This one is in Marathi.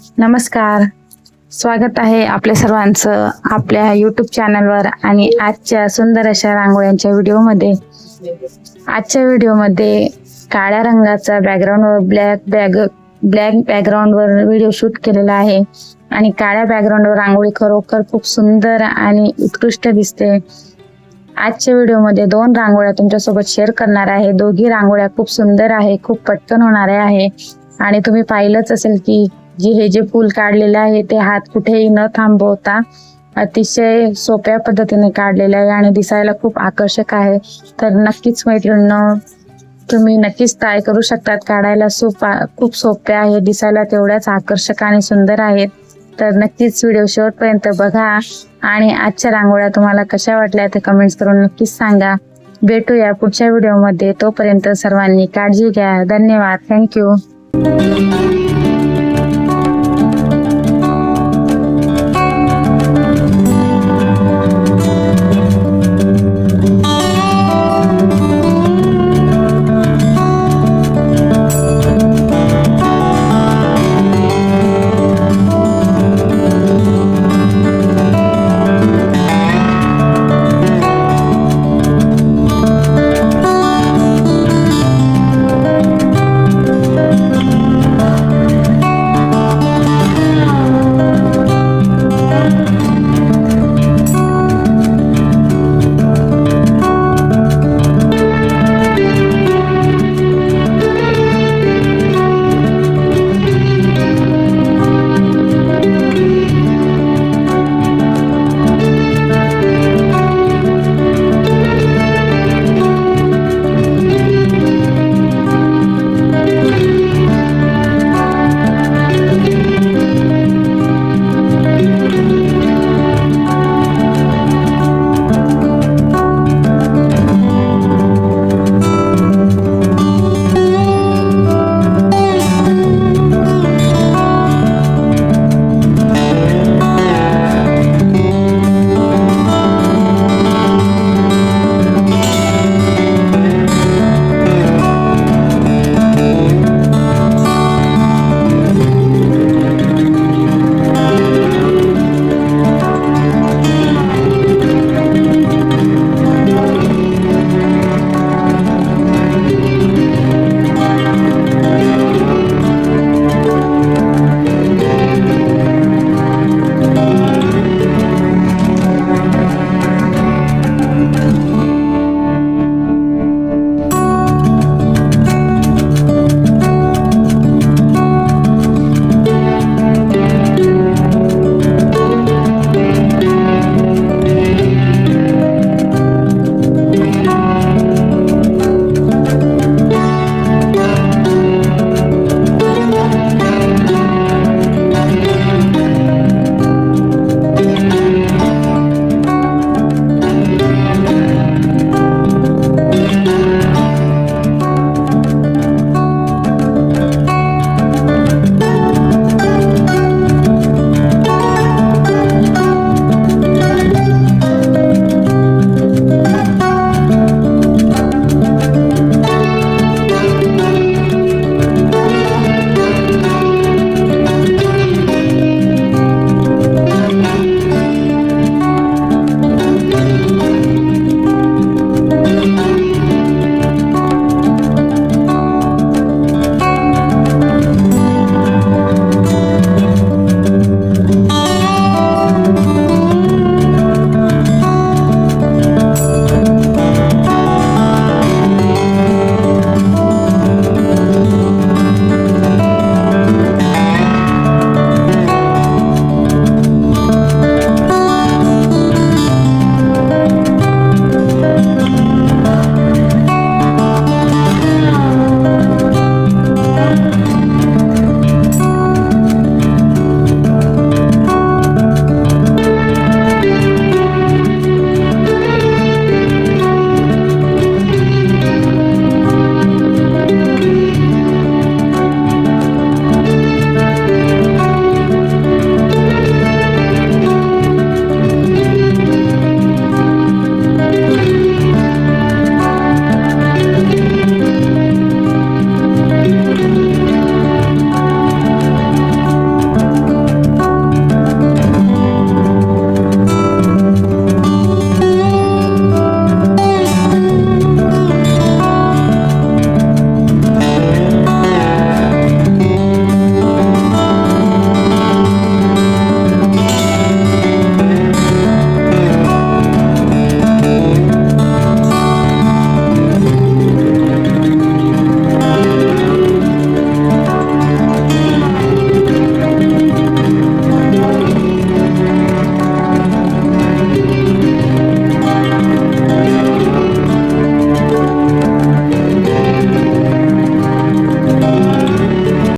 नमस्कार, स्वागत आहे आपल्या सर्वांचं आपल्या यूट्यूब चॅनलवर आणि आजच्या सुंदर अशा रांगोळ्यांच्या व्हिडिओमध्ये. आजच्या व्हिडिओमध्ये काळ्या रंगाचा बॅकग्राऊंडवर ब्लॅक बॅकग्राऊंडवर व्हिडिओ शूट केलेला आहे आणि काळ्या बॅकग्राऊंडवर रांगोळी खरोखर खूप सुंदर आणि उत्कृष्ट दिसते. आजच्या व्हिडिओमध्ये 2 रांगोळ्या तुमच्यासोबत शेअर करणार आहे. दोघी रांगोळ्या खूप सुंदर आहे, खूप पटकन होणाऱ्या आहे आणि तुम्ही पाहिलंच असेल की हे जे फूल काढलेले आहे ते हात कुठेही न थांबवता अतिशय सोप्या पद्धतीने काढलेले आहे आणि दिसायला खूप आकर्षक आहे. तर नक्कीच मैत्रिणींनो, तुम्ही नक्कीच ट्राय करू शकतात. काढायला खूप सोप्या आहे, दिसायला तेवढ्याच आकर्षक आणि सुंदर आहेत. तर नक्कीच व्हिडिओ शेवटपर्यंत बघा आणि आजच्या रांगोळ्या तुम्हाला कशा वाटल्या ते कमेंट्स करून नक्कीच सांगा. भेटूया पुढच्या व्हिडिओमध्ये. तोपर्यंत सर्वांनी काळजी घ्या. धन्यवाद. थँक्यू.